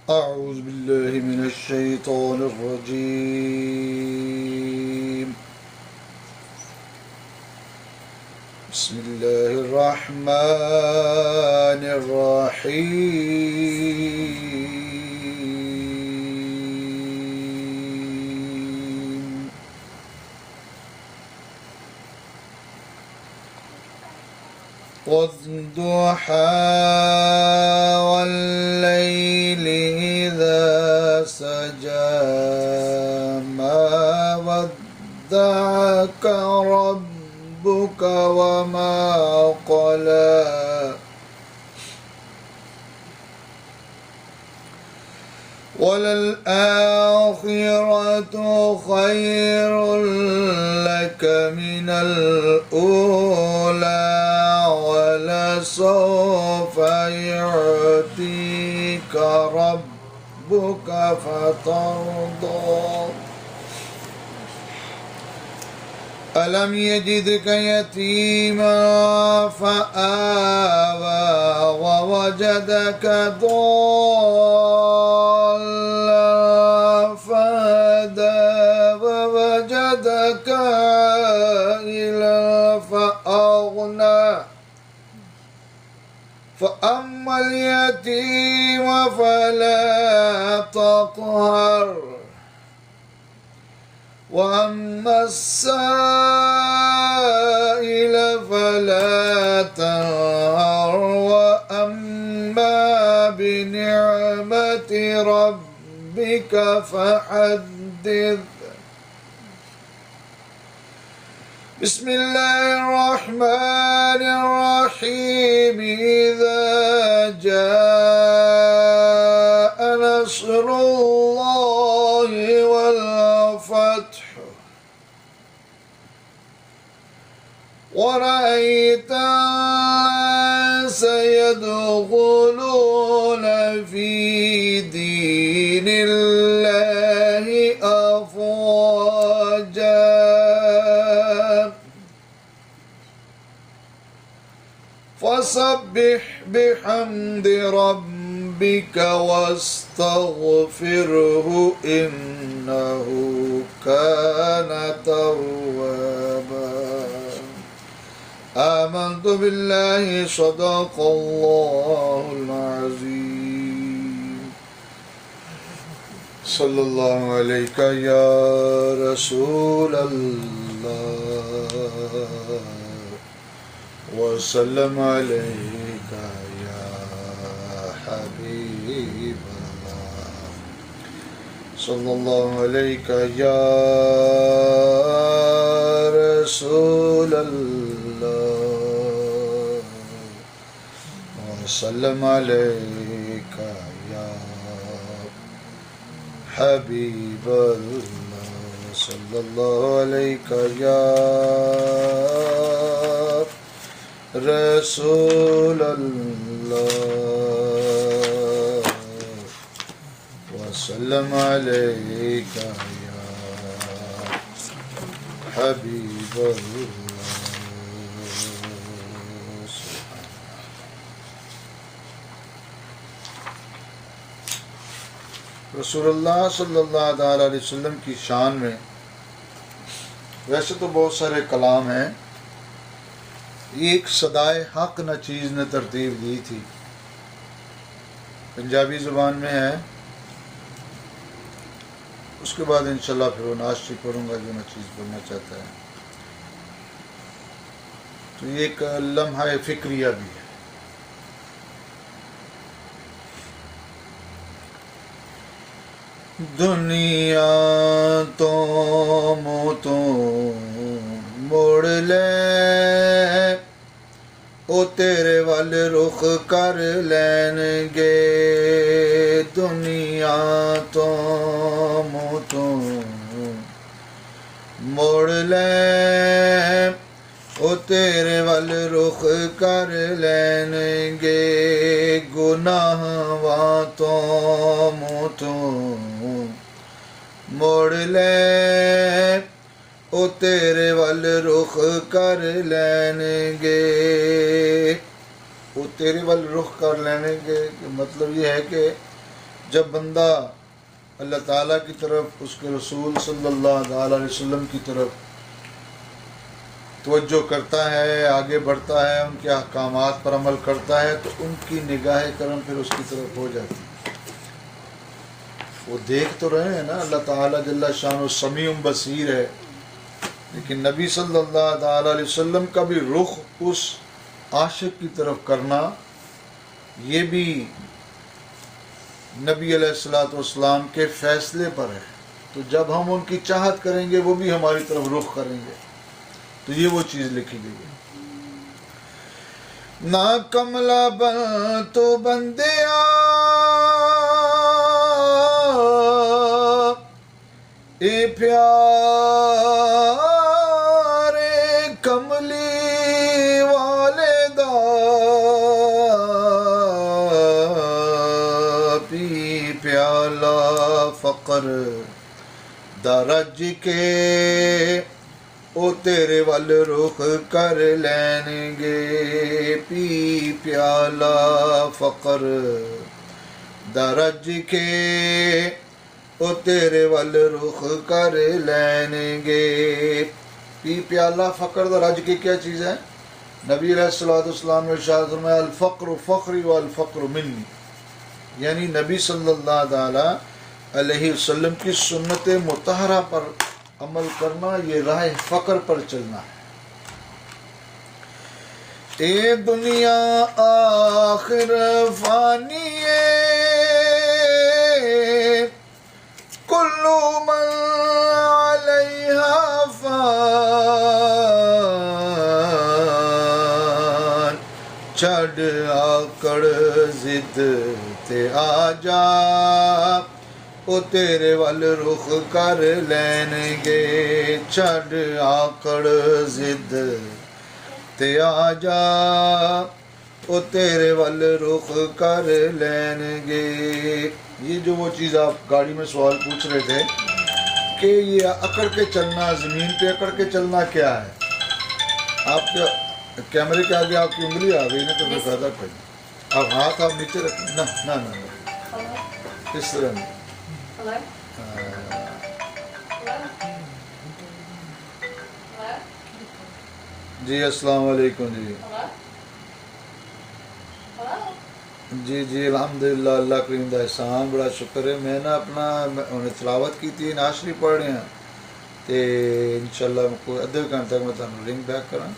أعوذ بالله من الشيطان الرجيم. بسم الله الرحمن الرحيم. والضحى والليل إذا سجى ما ودعك ربك وما قلى وللآخرة خير لك من الأولى ولسوف يعطيك ربك فترضى ألم يجدك يتيما فآوى ووجدك ضالا فهدى ووجدك عائلا فأغنى فأما اليتيم فلا تقهر وأما السائل فلا تنهر وأما بنعمة ربك فحدث. بسم الله الرحمن الرحيم. إذا جاء نصر الله والفتح ورأيت الناس يدخلون في دين الله أفواجا فسبح بحمد ربك واستغفره إنه كان توابا. آمنت بالله صدق الله العظيم. صلى الله عليك يا رسول الله وسلم عليك يا حبيب الله. صلى الله عليك يا رسول الله وسلم عليك يا حبيب الله. صلى الله عليك يا رسول الله وسلم عليك يا حبيب الله. رسول اللہ صلی اللہ علیہ وسلم کی شان میں ویسے تو بہت سارے کلام ہیں. ایک صدائے حق نہ چیز نے ترتیب دی تھی، پنجابی زبان میں ہے. اس کے بعد انشاءاللہ پھر وہ ناشتی پڑھوں گا جو نہ چیز پڑھنا چاہتا ہے. تو یہ ایک لمحہ فکریہ بھی ہے. دنیا تو منہ تو موڑ لے او تیرے وال رخ کر لین گے. دنیا تو منہ تو موڑ لے او تیرے وال رخ کر لین گے. گناہ تو منہ تو موڑ لے او تیرے وال رخ کر لین گے. وہ تیرے وال رخ کر لینے کے مطلب یہ ہے کہ جب بندہ اللہ تعالیٰ کی طرف، اس کے رسول صلی اللہ علیہ وسلم کی طرف توجہ کرتا ہے، آگے بڑھتا ہے، ان کے احکامات پر عمل کرتا ہے، تو ان کی نگاہ کرم پھر اس کی طرف ہو جاتی ہے۔ وہ دیکھ تو رہے ہیں نا، اللہ تعالیٰ جل شانہ سمیع بصیر ہے، لیکن نبی صلی اللہ تعالیٰ علیہ وسلم کا بھی رخ اس عاشق کی طرف کرنا، یہ بھی نبی علیہ الصلوۃ والسلام کے فیصلے پر ہے۔ تو جب ہم ان کی چاہت کریں گے، وہ بھی ہماری طرف رخ کریں گے، تو یہ وہ چیز لکھی گئی ہے۔ نا کملا بن تو بندیا اے پیارے کملی والدہ پی پیالہ فقر درج کے او تیرے ول رخ کر لین گے، پی پیالہ فقر درج کے او تیرے ول رخ کر لین گے۔ پی پیالہ فقر درج کی کیا چیز ہے؟ نبی علیہ السلام نے ارشاد فرمایا الفقر فخری والفقر منی، یعنی نبی صلی اللہ تعالی علیہ وسلم کی سنت مطہرہ پر عمل کرنا، یہ راہ فقر پر چلنا ہے۔ اے دنیا آخر فانی کل من علیہا فان، چھڑ آکڑ ضد تے آ جا او تیرے ول رخ کر لین گے، چھڑ آکڑ ضد تے آ جا او تیرے ول رخ کر لین گے۔ یہ جو وہ چیز آپ گاڑی میں سوال پوچھ رہے تھے کہ یہ اکڑ کے چلنا، زمین پہ اکڑ کے چلنا کیا ہے؟ آپ کے کیمرے کے آگے آپ کی انگلی آ گئی نا، تو بقاعدہ کریں، آپ ہاتھ آپ نیچے رکھیں، نہ نہ نہ اس طرح نہیں۔ جی السلام علیکم جی جی جی الحمدللہ، اللہ کریم دا احسان، بڑا شکر ہے۔ میں نا اپنا انہیں تلاوت کی تھی، ناشری پڑھ رہے ہیں، تے انشاءاللہ کوئی ادھے گھنٹے تک میں تمہیں رنگ بیک کراں۔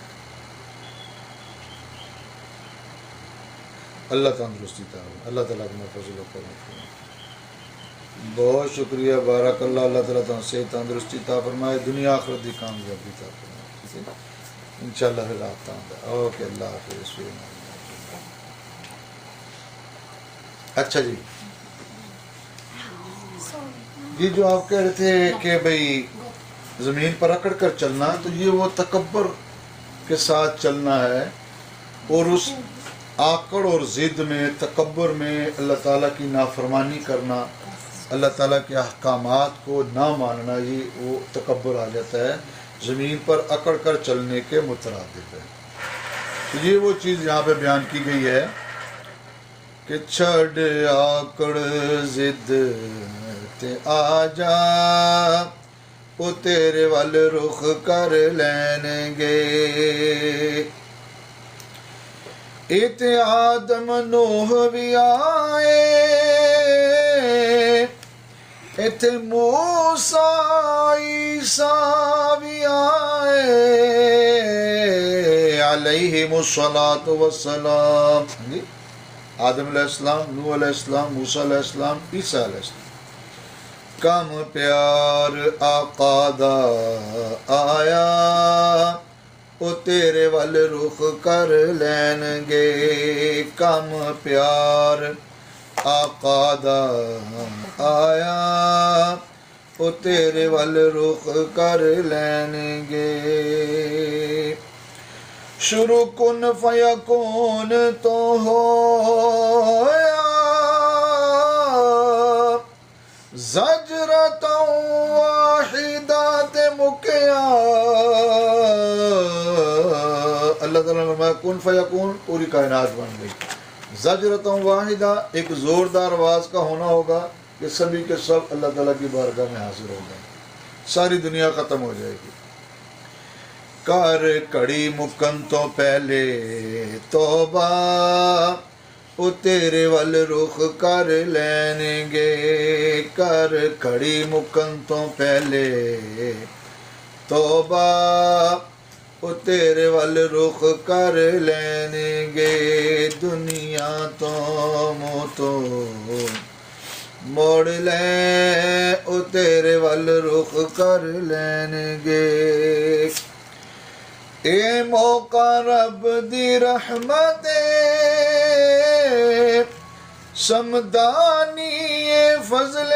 اللہ تندرستی تا، اللہ تعالیٰ کو میں فضل و کرم فرمائے۔ بہت شکریہ، بارک اللہ، اللہ تعالیٰ تعالیٰ صحت تندرستی تا فرمائے، دنیا آخرت دی کامیابی تا فرمائے، ٹھیک ہے انشاءاللہ۔ پھر آتا ہوں، اوکے، اللہ حافظ۔ اچھا جی، یہ جو آپ کہہ رہے تھے کہ بھئی زمین پر اکڑ کر چلنا، تو یہ وہ تکبر کے ساتھ چلنا ہے، اور اس آکڑ اور ضد میں، تکبر میں اللہ تعالیٰ کی نافرمانی کرنا، اللہ تعالیٰ کے احکامات کو نہ ماننا، یہ وہ تکبر آ جاتا ہے، زمین پر اکڑ کر چلنے کے مترادف ہے۔ تو یہ وہ چیز یہاں پہ بیان کی گئی ہے کہ چھڑ آکڑ ضد تے آ جا او تیرے ول رخ کر لین گے۔ ایتے آدم نوح بھی آئے، ایتے موسیٰ عیسیٰ بھی آئے علیہم الصلاۃ والسلام۔ آدم علیہ السلام، نوح علیہ السلام، موسیٰ علیہ السلام، عیسیٰ علیہ السلام۔ کم پیار آقا دا آیا او تیرے ول رخ کر لین گے، کم پیار آقا دا آیا او تیرے ول رخ کر لین گے۔ شروع کن فیکون تو ہویا، زجرتا واحدات مکیا۔ اللہ تعالیٰ نے فرمایا کن فیکون، پوری کائنات بن گئی۔ زجرتوں واحدہ، ایک زوردار آواز کا ہونا ہوگا کہ سبھی کے سب اللہ تعالیٰ کی بارگاہ میں حاضر ہو جائیں، ساری دنیا ختم ہو جائے گی۔ کر کڑی مکن تو پہلے توبہ، او تیرے ول رخ کر لین گے، کر کڑی مکن تو پہلے توبہ، او تیرے ول رخ کر لین گے، دنیا تو منہ تو موڑ لیں، او تیرے ول رخ کر لین گے۔ اے موقع رب دی رحمت سمدانی فضل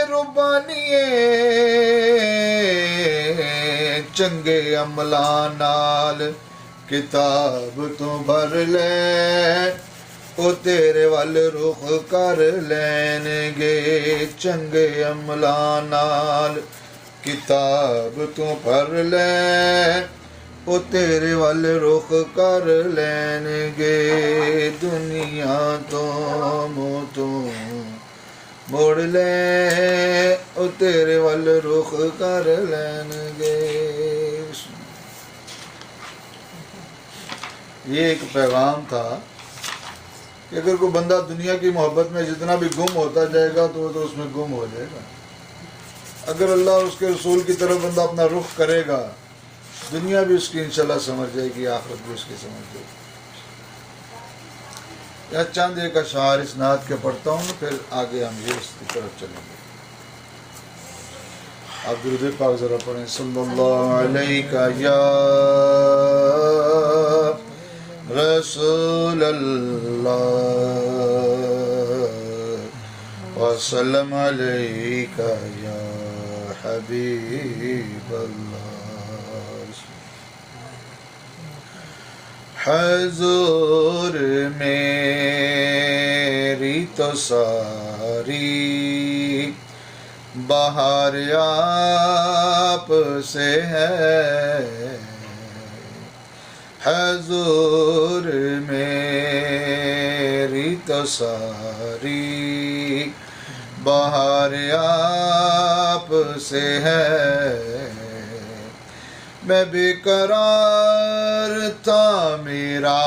ربانی، چنگے عملاں نال کتاب تو بھر لے، او تیرے ول رخ کر لین گے، چنگے عملاں نال کتاب تو بھر لے، او تیرے ول رخ کر لین گے، دنیا تو منہ تو موڑ لے، او تیرے ول رخ کر لین گے۔ یہ ایک پیغام تھا کہ اگر کوئی بندہ دنیا کی محبت میں جتنا بھی گم ہوتا جائے گا تو وہ تو اس میں گم ہو جائے گا۔ اگر اللہ اور اس کے رسول کی طرف بندہ اپنا رخ کرے گا، دنیا بھی اس کی انشاءاللہ سمجھ جائے گی، آخرت بھی اس کی سمجھ جائے گی۔ یا چند ایک اشعار اس نعت کے پڑھتا ہوں، پھر آگے ہم یہ اس کی طرف چلیں گے۔ آپ درود پاک ذرا پڑھیں۔ صلی اللہ علیہ یا رسول اللہ وسلم علیک یا حبیب اللہ۔ حضور میری تو ساری بہار آپ سے ہے، حضور میری تو ساری بہار آپ سے ہے، میں بے قرار تھا میرا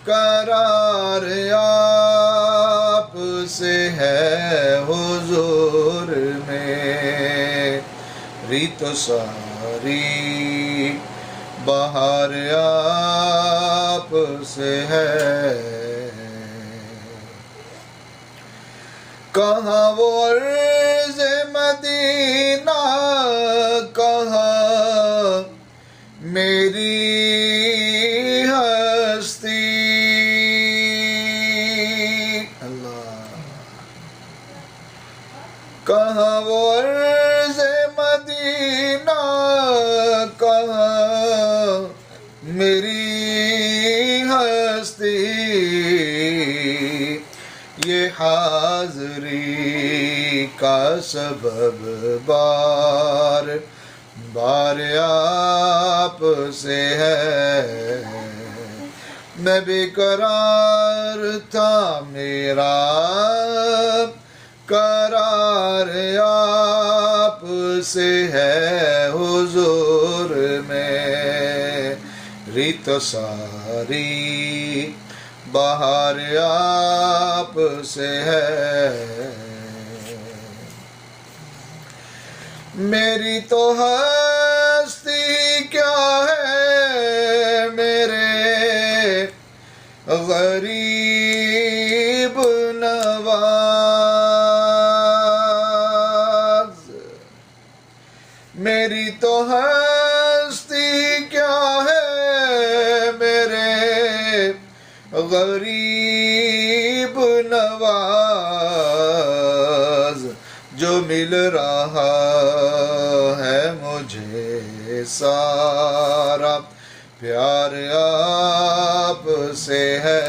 قرار آپ سے ہے، حضور میری تو ساری بہار آپ سے ہے، کہاں وہ عرض مدینہ، کہاں میری ہستی، اللہ کہاں وہ عرض مدینہ، کہاں میری ہستی، یہ حاضری کا سبب بار بار آپ سے ہے، میں بے قرار تھا میرا قرار آپ سے ہے، حضور میری تو ساری بہار آپ سے ہے، میری تو ہستی کیا ہے میرے غریب نواز، میری تو ہستی کیا ہے میرے غریب نواز، جو مل رہا ہے مجھے سارا پیار آپ سے ہے،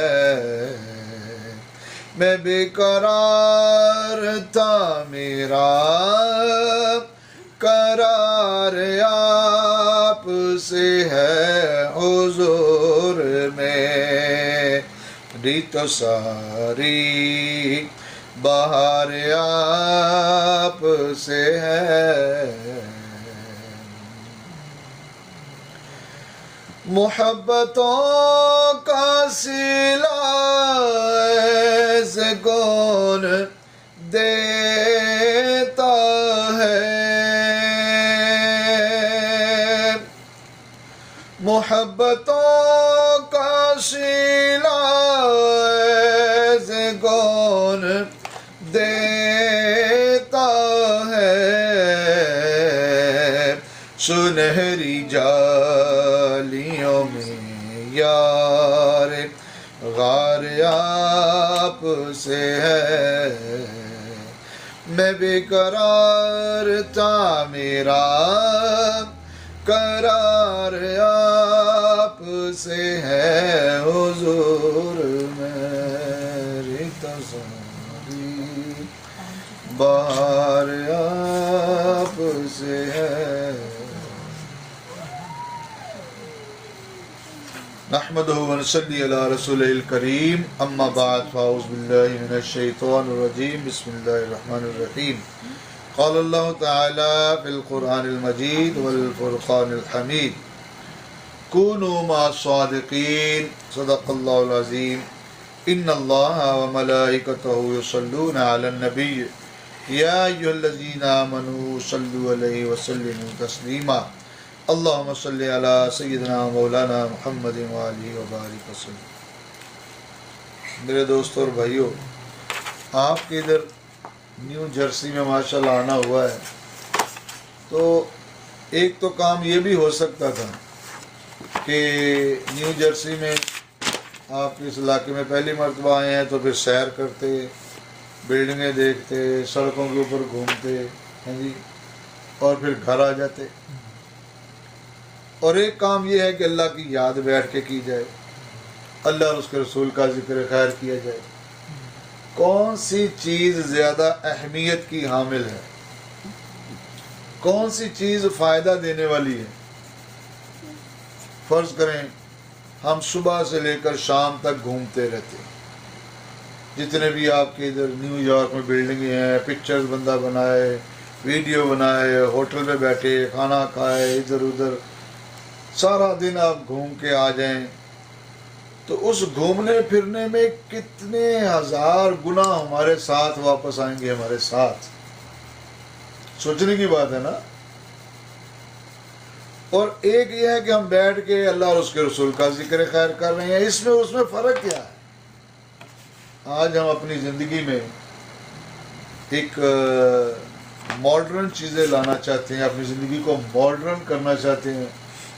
میں بے قرار تھا میرا قرار آپ سے ہے، حضور ریت ساری بہار آپ سے ہے، محبتوں کا سلا ایسے کون دیتا ہے، محبتوں کا سلا ایسے کون دیتا ہے، سنہری جالیوں میں یار غار آپ سے ہے، میں بے قرار تھا میرا قرار آپ سے ہے، حضور میری تصوری بہار آپ سے ہے۔ نحمدہ ونصلی علی رسولہ الکریم، اما بعد فاعوذ باللہ من الشیطان الرجیم، بسم اللہ الرحمن الرحیم۔ قال اللہ تعالی فی القرآن المجید والفرقان الحمید، کونوا مع الصادقین، صدق اللہ العظیم۔ ان اللہ وملائکتہ یصلون علی النبی یا ایھا الذین آمنوا صلوا علیہ وسلموا تسلیما، اللہم صلی علی سیدنا مولانا محمد وآلہ وبارک وسلم۔ میرے دوستوں اور بھائیوں، آپ کے ادھر نیو جرسی میں ماشاءاللہ آنا ہوا ہے، تو ایک تو کام یہ بھی ہو سکتا تھا کہ نیو جرسی میں آپ اس علاقے میں پہلی مرتبہ آئے ہیں تو پھر سیر کرتے، بلڈنگیں دیکھتے، سڑکوں کے اوپر گھومتے ہیں جی، اور پھر گھر آ جاتے۔ اور ایک کام یہ ہے کہ اللہ کی یاد بیٹھ کے کی جائے، اللہ اور اس کے رسول کا ذکر خیر کیا جائے۔ کون سی چیز زیادہ اہمیت کی حامل ہے؟ کون سی چیز فائدہ دینے والی ہے؟ فرض کریں ہم صبح سے لے کر شام تک گھومتے رہتے، جتنے بھی آپ کے ادھر نیو یارک میں بلڈنگیں ہیں، پکچرز بندہ بنائے، ویڈیو بنائے، ہوٹل میں بیٹھے کھانا کھائے، ادھر ادھر سارا دن آپ گھوم کے آ جائیں، تو اس گھومنے پھرنے میں کتنے ہزار گنا ہمارے ساتھ واپس آئیں گے، ہمارے ساتھ۔ سوچنے کی بات ہے نا۔ اور ایک یہ ہے کہ ہم بیٹھ کے اللہ اور اس کے رسول کا ذکر خیر کر رہے ہیں، اس میں فرق کیا ہے؟ آج ہم اپنی زندگی میں ایک ماڈرن چیزیں لانا چاہتے ہیں، اپنی زندگی کو ماڈرن کرنا چاہتے ہیں۔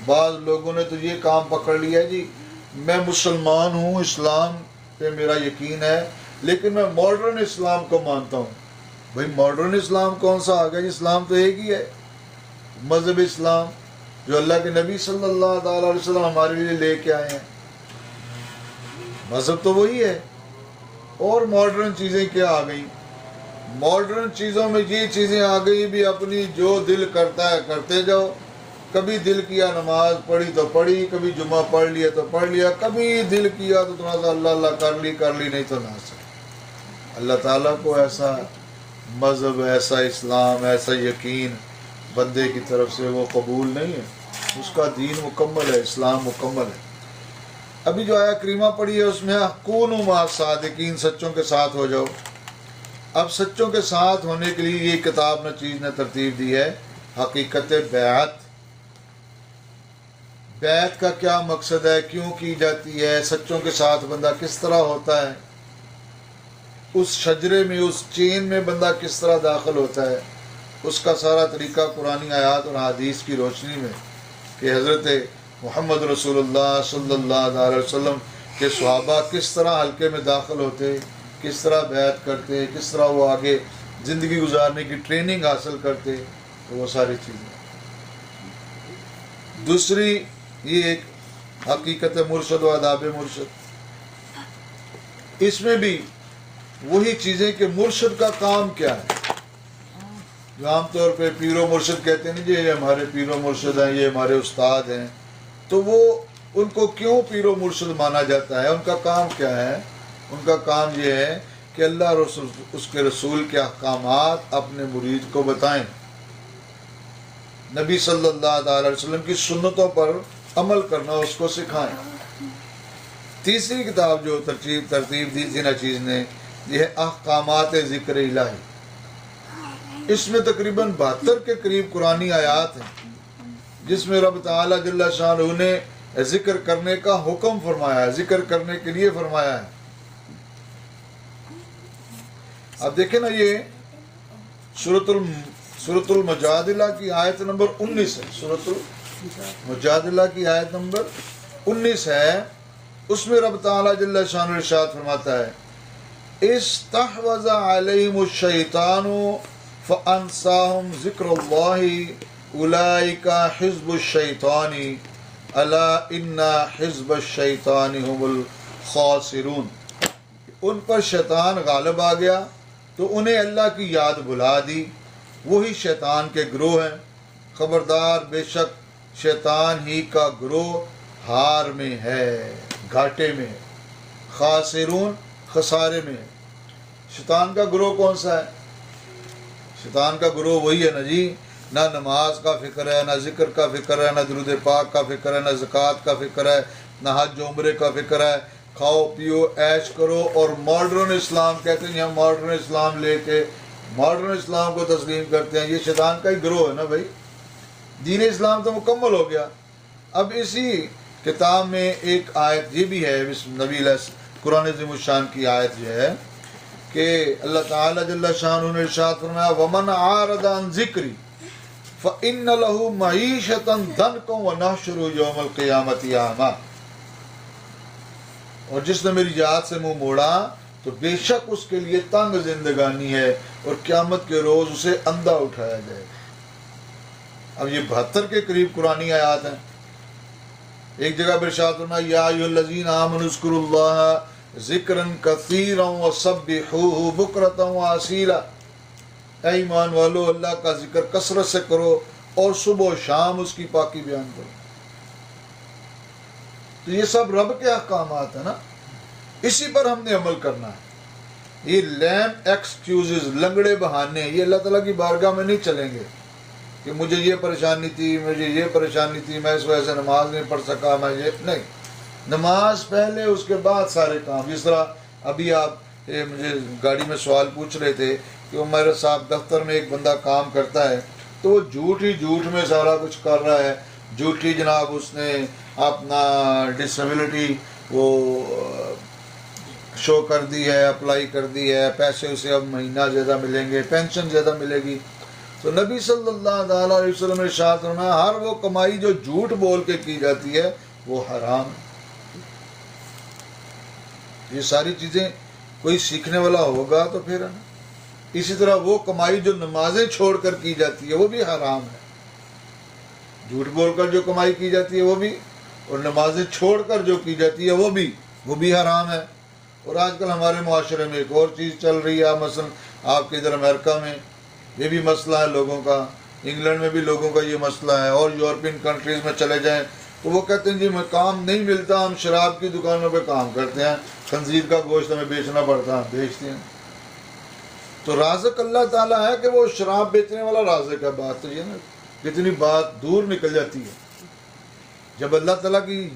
بعض لوگوں نے تو یہ کام پکڑ لیا ہے جی، میں مسلمان ہوں، اسلام پہ میرا یقین ہے، لیکن میں ماڈرن اسلام کو مانتا ہوں۔ بھائی ماڈرن اسلام کون سا آ گیا؟ اسلام تو ایک ہی ہے، مذہب اسلام جو اللہ کے نبی صلی اللہ علیہ وسلم ہمارے لیے لے کے آئے ہیں، مذہب تو وہی ہے۔ اور ماڈرن چیزیں کیا آ گئیں؟ ماڈرن چیزوں میں یہ چیزیں آ گئی بھی اپنی جو دل کرتا ہے کرتے جاؤ، کبھی دل کیا نماز پڑھی تو پڑھی، کبھی جمعہ پڑھ لیا تو پڑھ لیا، کبھی دل کیا تو تھوڑا سا اللہ اللہ کر لی نہیں تو نہ سکے۔ اللہ تعالیٰ کو ایسا مذہب، ایسا اسلام، ایسا یقین بندے کی طرف سے وہ قبول نہیں ہے۔ اس کا دین مکمل ہے، اسلام مکمل ہے۔ ابھی جو آیا کریمہ پڑھی ہے اس میں کونوا مع الصادقین، سچوں کے ساتھ ہو جاؤ۔ اب سچوں کے ساتھ ہونے کے لیے یہ کتاب نے چیز نے ترتیب دی ہے، حقیقت بیعت۔ بیعت کا کیا مقصد ہے، کیوں کی جاتی ہے، سچوں کے ساتھ بندہ کس طرح ہوتا ہے، اس شجرے میں، اس چین میں بندہ کس طرح داخل ہوتا ہے، اس کا سارا طریقہ قرآنی آیات اور حدیث کی روشنی میں، کہ حضرت محمد رسول اللہ صلی اللہ علیہ وسلم کے صحابہ کس طرح حلقے میں داخل ہوتے، کس طرح بیعت کرتے، کس طرح وہ آگے زندگی گزارنے کی ٹریننگ حاصل کرتے، تو وہ ساری چیزیں۔ دوسری یہ ایک حقیقت مرشد و آداب مرشد، اس میں بھی وہی چیزیں کہ مرشد کا کام کیا ہے۔ عام طور پہ پیر و مرشد کہتے ہیں جی یہ ہمارے پیر و مرشد ہیں، یہ ہمارے استاد ہیں، تو وہ ان کو کیوں پیر و مرشد مانا جاتا ہے، ان کا کام کیا ہے؟ ان کا کام یہ ہے کہ اللہ رسول اس کے رسول کے احکامات اپنے مرید کو بتائیں، نبی صلی اللہ علیہ وسلم کی سنتوں پر عمل کرنا اس کو سکھائیں۔ تیسری کتاب جو ترتیب دی تھی نچیز نے، یہ ہے احکامات ذکر الہی۔ اس میں تقریباً 72 کے قریب قرآنی آیات ہیں جس میں رب تعالی جل شانہ نے ذکر کرنے کا حکم فرمایا ہے، ذکر کرنے کے لیے فرمایا ہے۔ اب دیکھیں نا، یہ سورۃ المجادلہ کی آیت نمبر 19 ہے، سورۃ المجادلہ کی آیت نمبر 19 ہے۔ اس میں رب تعالی جل شانہ ارشاد فرماتا ہے، استحوذ علیہم الشیطان فانساہم ذکر اللہ اولئک حزب الشیطان الا ان حزب الشیطان هم الخاسرون۔ ان پر شیطان غالب آ گیا تو انہیں اللہ کی یاد بھلا دی، وہی شیطان کے گروہ ہیں، خبردار بے شک شیطان ہی کا گروہ ہار میں ہے، گھاٹے میں ہے، خاسرون خسارے میں ہے۔ شیطان کا گروہ کون سا ہے؟ شیطان کا گروہ وہی ہے نا جی، نہ نماز کا فکر ہے، نہ ذکر کا فکر ہے، نہ درود پاک کا فکر ہے، نہ زکوٰۃ کا فکر ہے، نہ حج عمرے کا فکر ہے، کھاؤ پیو عیش کرو، اور ماڈرن اسلام کہتے ہیں، ہم ماڈرن اسلام لے کے ماڈرن اسلام کو تسلیم کرتے ہیں۔ یہ شیطان کا ہی گروہ ہے نا بھائی، دین اسلام تو مکمل ہو گیا۔ اب اسی کتاب میں ایک آیت یہ بھی ہے، نبی قرآن عظیم الشان کی آیت جو ہے کہ اللہ تعالیٰ جل شانہ نے ارشاد فرمایا، وَمَنْ عَارَضَ عَنْ ذِكْرِي فَإِنَّ لَهُ مَعِيشَةً ضَنْكًا وَنَحْشُرُهُ يَوْمَ الْقِيَامَةِ أَعْمَىٰ۔ اور جس نے میری یاد سے منہ موڑا تو بے شک اس کے لیے تنگ زندگانی ہے، اور قیامت کے روز اسے اندھا اٹھایا جائے گا۔ اب یہ 72 کے قریب قرآنی آیات ہیں۔ ایک جگہ پر ارشاد فرمایا، یا ایھا الذین آمنوا اذکروا اللہ ذکرا کثیرا وسبحوہ بکرۃ واسیلا۔ اے ایمان والو، اللہ کا ذکر کثرت سے کرو اور صبح و شام اس کی پاکی بیان کرو۔ تو یہ سب رب کے احکامات ہیں نا، اسی پر ہم نے عمل کرنا ہے۔ یہ لیم ایکسکیوزز، لنگڑے بہانے، یہ اللہ تعالیٰ کی بارگاہ میں نہیں چلیں گے کہ مجھے یہ پریشانی تھی، مجھے یہ پریشانی تھی، میں اس وجہ سے نماز نہیں پڑھ سکا، میں یہ نہیں۔ نماز پہلے، اس کے بعد سارے کام۔ جس طرح ابھی آپ مجھے گاڑی میں سوال پوچھ رہے تھے کہ عمر صاحب دفتر میں ایک بندہ کام کرتا ہے تو وہ جھوٹ ہی جھوٹ میں سارا کچھ کر رہا ہے، جھوٹی جناب اس نے اپنا ڈسیبلٹی وہ شو کر دی ہے، اپلائی کر دی ہے، پیسے اسے اب مہینہ زیادہ ملیں گے، پینشن زیادہ ملے گی۔ تو نبی صلی اللہ علیہ وسلم نے ارشاد فرمایا، ہر وہ کمائی جو جھوٹ بول کے کی جاتی ہے وہ حرام ہے۔ یہ ساری چیزیں کوئی سیکھنے والا ہوگا تو پھر ہے نا۔ اسی طرح وہ کمائی جو نمازیں چھوڑ کر کی جاتی ہے وہ بھی حرام ہے۔ جھوٹ بول کر جو کمائی کی جاتی ہے وہ بھی، اور نمازیں چھوڑ کر جو کی جاتی ہے وہ بھی حرام ہے۔ اور آج کل ہمارے معاشرے میں ایک اور چیز چل رہی ہے، مثلا آپ کے ادھر امریکہ میں یہ بھی مسئلہ ہے لوگوں کا، انگلینڈ میں بھی لوگوں کا یہ مسئلہ ہے، اور یورپین کنٹریز میں چلے جائیں تو وہ کہتے ہیں جی میں کام نہیں ملتا، ہم شراب کی دکانوں پہ کام کرتے ہیں، خنزیر کا گوشت ہمیں بیچنا پڑتا ہے، بیچتے ہیں۔ تو رازق اللہ تعالیٰ ہے کہ وہ شراب بیچنے والا رازق ہے۔ بات تو یہ نا، کتنی بات دور نکل جاتی ہے۔ جب اللہ تعالیٰ کی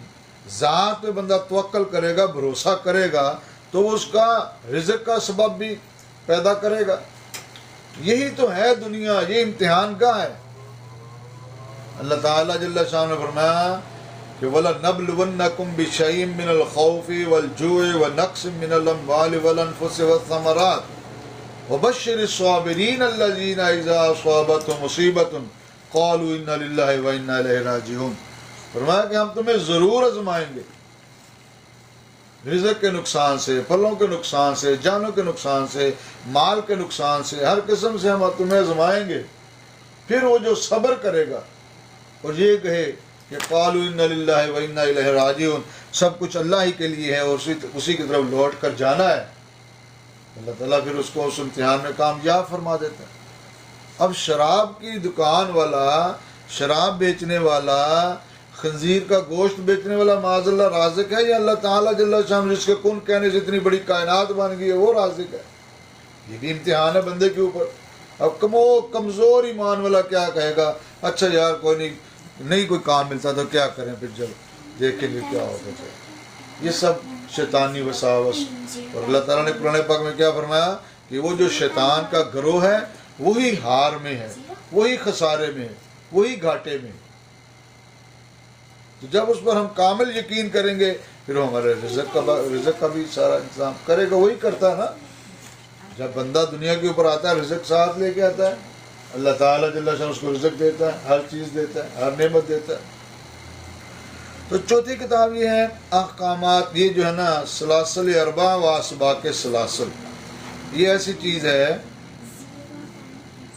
ذات پہ بندہ توکل کرے گا، بھروسہ کرے گا، تو وہ اس کا رزق کا سبب بھی پیدا کرے گا۔ یہی تو ہے دنیا، یہ امتحان کا ہے۔ اللہ تعالیٰ جل شانہ نے فرمایا کہ وَلَنَبْلُوَنَّكُمْ بِشَيْءٍ مِّنَ الْخَوْفِ وَالْجُوعِ وَنَقْصٍ مِّنَ الْأَمْوَالِ وَالْأَنفُسِ وَالثَّمَرَاتِ وَبَشِّرِ الصَّابِرِينَ الَّذِينَ إِذَا أَصَابَتْهُمْ مُصِيبَةٌ قَالُوا إِنَّا لِلَّهِ وَإِنَّا إِلَيْهِ راجعون۔ فرمایا کہ ہم تمہیں ضرور آزمائیں گے، رزق کے نقصان سے، پھلوں کے نقصان سے، جانوں کے نقصان سے، مال کے نقصان سے، ہر قسم سے ہم تمہیں آزمائیں گے۔ پھر وہ جو صبر کرے گا اور یہ کہے کہ قالوا انا للہ و انا الیہ راجعون، سب کچھ اللہ ہی کے لیے ہے اور اسی کی طرف لوٹ کر جانا ہے، اللہ تعالیٰ پھر اس کو اس امتحان میں کامیاب فرما دیتا ہے۔ اب شراب کی دکان والا، شراب بیچنے والا خنزیر کا گوشت بیچنے والا معاذ اللہ رازق ہے یا اللہ تعالیٰ جل شان جس کے کن کہنے سے اتنی بڑی کائنات بن گئی ہے وہ رازق ہے؟ یہ بھی امتحان ہے بندے کے اوپر. اب کمزور ایمان والا کیا کہے گا اچھا یار کوئی نہیں کوئی کام ملتا تو کیا کریں پھر جب دیکھیں گے کیا ہوتا ہے. یہ سب شیطانی وساوس. اور اللہ تعالیٰ نے قرآن پاک میں کیا فرمایا کہ وہ جو شیطان کا گروہ ہے وہی ہار میں ہے, وہی خسارے میں ہے, وہی گھاٹے میں. تو جب اس پر ہم کامل یقین کریں گے پھر وہ ہمارے رزق کا بھی سارا انتظام کرے گا, وہی کرتا ہے نا. جب بندہ دنیا کے اوپر آتا ہے رزق ساتھ لے کے آتا ہے, اللہ تعالیٰ جل شان اس کو رزق دیتا ہے, ہر چیز دیتا ہے, ہر نعمت دیتا ہے. تو چوتھی کتاب یہ ہے احکامات. یہ جو ہے نا سلاسل اربع و اسباق سلاسل, یہ ایسی چیز ہے,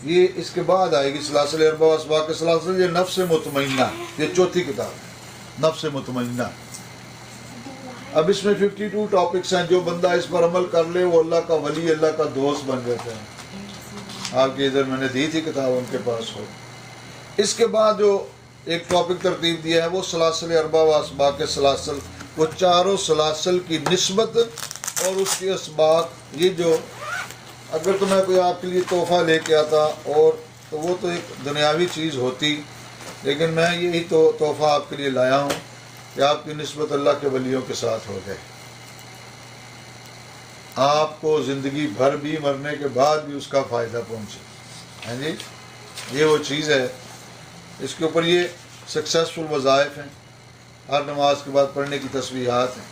یہ اس کے بعد آئے گی. سلاسل اربع و اسباق سلاسل, یہ نفس مطمئنہ, یہ چوتھی کتاب نفس مطمئنہ. اب اس میں 52 ٹاپکس ہیں. جو بندہ اس پر عمل کر لے وہ اللہ کا ولی, اللہ کا دوست بن جاتا ہے. آپ کے ادھر میں نے دی تھی کتاب, ان کے پاس ہو. اس کے بعد جو ایک ٹاپک ترتیب دیا ہے وہ سلاسل اربع و اسباق سلاسل, وہ چاروں سلاسل کی نسبت اور اس کی اسباق. یہ جو اگر تو میں کوئی آپ کے لیے تحفہ لے کے آتا اور تو وہ تو ایک دنیاوی چیز ہوتی, لیکن میں یہی تو تحفہ آپ کے لیے لایا ہوں کہ آپ کی نسبت اللہ کے ولیوں کے ساتھ ہو جائے. آپ کو زندگی بھر بھی مرنے کے بعد بھی اس کا فائدہ پہنچے. ہاں جی, یہ وہ چیز ہے. اس کے اوپر یہ سکسیسفل وظائف ہیں, ہر نماز کے بعد پڑھنے کی تسبیحات ہیں.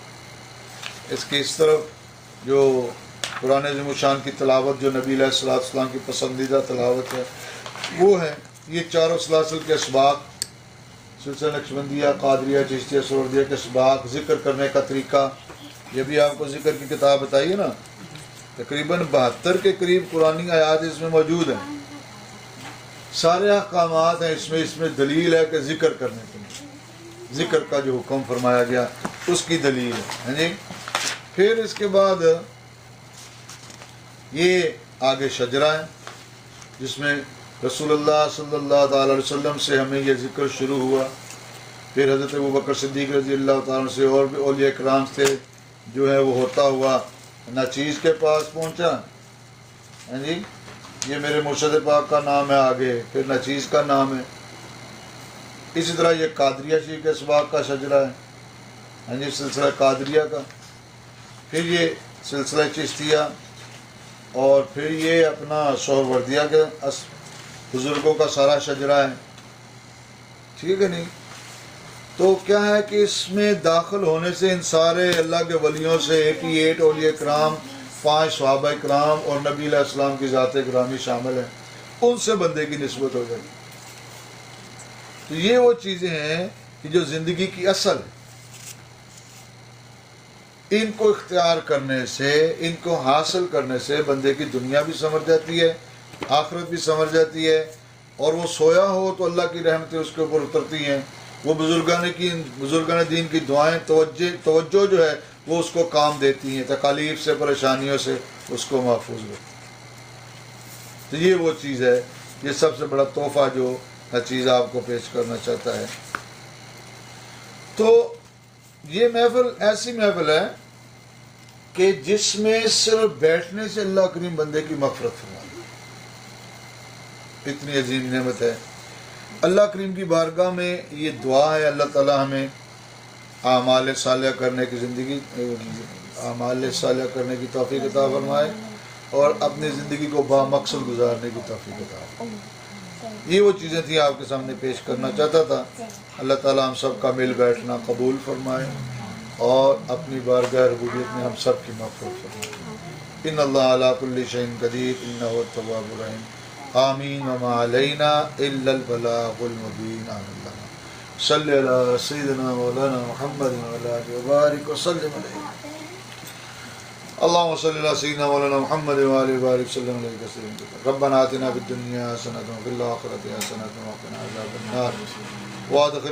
اس کے اس طرف جو قرآن عظیم الشان کی تلاوت جو نبی علیہ السلام کی پسندیدہ تلاوت ہے وہ ہے. یہ چاروں سلاسل کے اسباق, سلسلہ نقشبندیہ, قادریہ, چشتیہ, سہروردیہ کے اسباق, ذکر کرنے کا طریقہ. یہ بھی آپ کو ذکر کی کتاب بتائیے نا, تقریباً 72 کے قریب قرآنی آیات اس میں موجود ہیں. سارے احکامات ہیں اس میں دلیل ہے کہ ذکر کرنے کے لیے, ذکر کا جو حکم فرمایا گیا اس کی دلیل ہے. ہاں جی. پھر اس کے بعد یہ آگے شجرہ ہے جس میں رسول اللہ صلی اللہ تعالی علیہ وسلم سے ہمیں یہ ذکر شروع ہوا. پھر حضرت ابوبکر صدیق رضی اللہ تعالیٰ عنہ سے اور بھی اولیاء کرام سے جو ہے وہ ہوتا ہوا ناچیز کے پاس پہنچا. ہاں جی, یہ میرے مرشد پاک کا نام ہے. آگے پھر ناچیز کا نام ہے. اسی طرح یہ قادریہ شیخ کے اسباق کا شجرہ ہے. ہاں جی, سلسلہ قادریہ کا. پھر یہ سلسلہ چشتیہ, اور پھر یہ اپنا سہروردیہ کے بزرگوں کا سارا شجرہ ہے. ٹھیک ہے نہیں. تو کیا ہے کہ اس میں داخل ہونے سے ان سارے اللہ کے ولیوں سے 88 اولیاء کرام, 5 صحابہ کرام اور نبی علیہ السلام کی ذات گرامی شامل ہیں, ان سے بندے کی نسبت ہو جائے گی. تو یہ وہ چیزیں ہیں کہ جو زندگی کی اصل ہے. ان کو اختیار کرنے سے, ان کو حاصل کرنے سے بندے کی دنیا بھی سنور جاتی ہے, آخرت بھی سنور جاتی ہے. اور وہ سویا ہو تو اللہ کی رحمتیں اس کے اوپر اترتی ہیں. وہ بزرگان دین کی دعائیں, توجہ جو ہے وہ اس کو کام دیتی ہیں, تکالیف سے, پریشانیوں سے اس کو محفوظ رکھتی. تو یہ وہ چیز ہے, یہ سب سے بڑا تحفہ جو ہر چیز آپ کو پیش کرنا چاہتا ہے. تو یہ محفل ایسی محفل ہے کہ جس میں صرف بیٹھنے سے اللہ کریم بندے کی مغفرت فرمائے. اتنی عظیم نعمت ہے. اللہ کریم کی بارگاہ میں یہ دعا ہے, اللہ تعالی ہمیں اعمال صالحہ کرنے کی اعمال صالحہ کرنے کی توفیق عطا فرمائے اور اپنی زندگی کو با مقصد گزارنے کی توفیق عطا فرمائے. یہ وہ چیزیں تھیں آپ کے سامنے پیش کرنا چاہتا تھا. اللہ تعالیٰ ہم سب کا مل بیٹھنا قبول فرمائے اور اپنی بارگاہ ربوبیت میں ہم سب کی مغفرت فرمائے. ان اللہ علی کل شیء قدیر انہ هو التواب الرحیم. آمین وما علینا الا البلاغ المبین. آمین. صلی علی سیدنا مولانا محمد وعلی آلہ وبارک وسلم علیہ. اللهم صل على سيدنا مولانا محمد وآله وبارك وسلم عليه تسليما. ربنا آتنا في الدنيا حسنة وفي الآخرة حسنة وقنا عذاب النار وادخلنا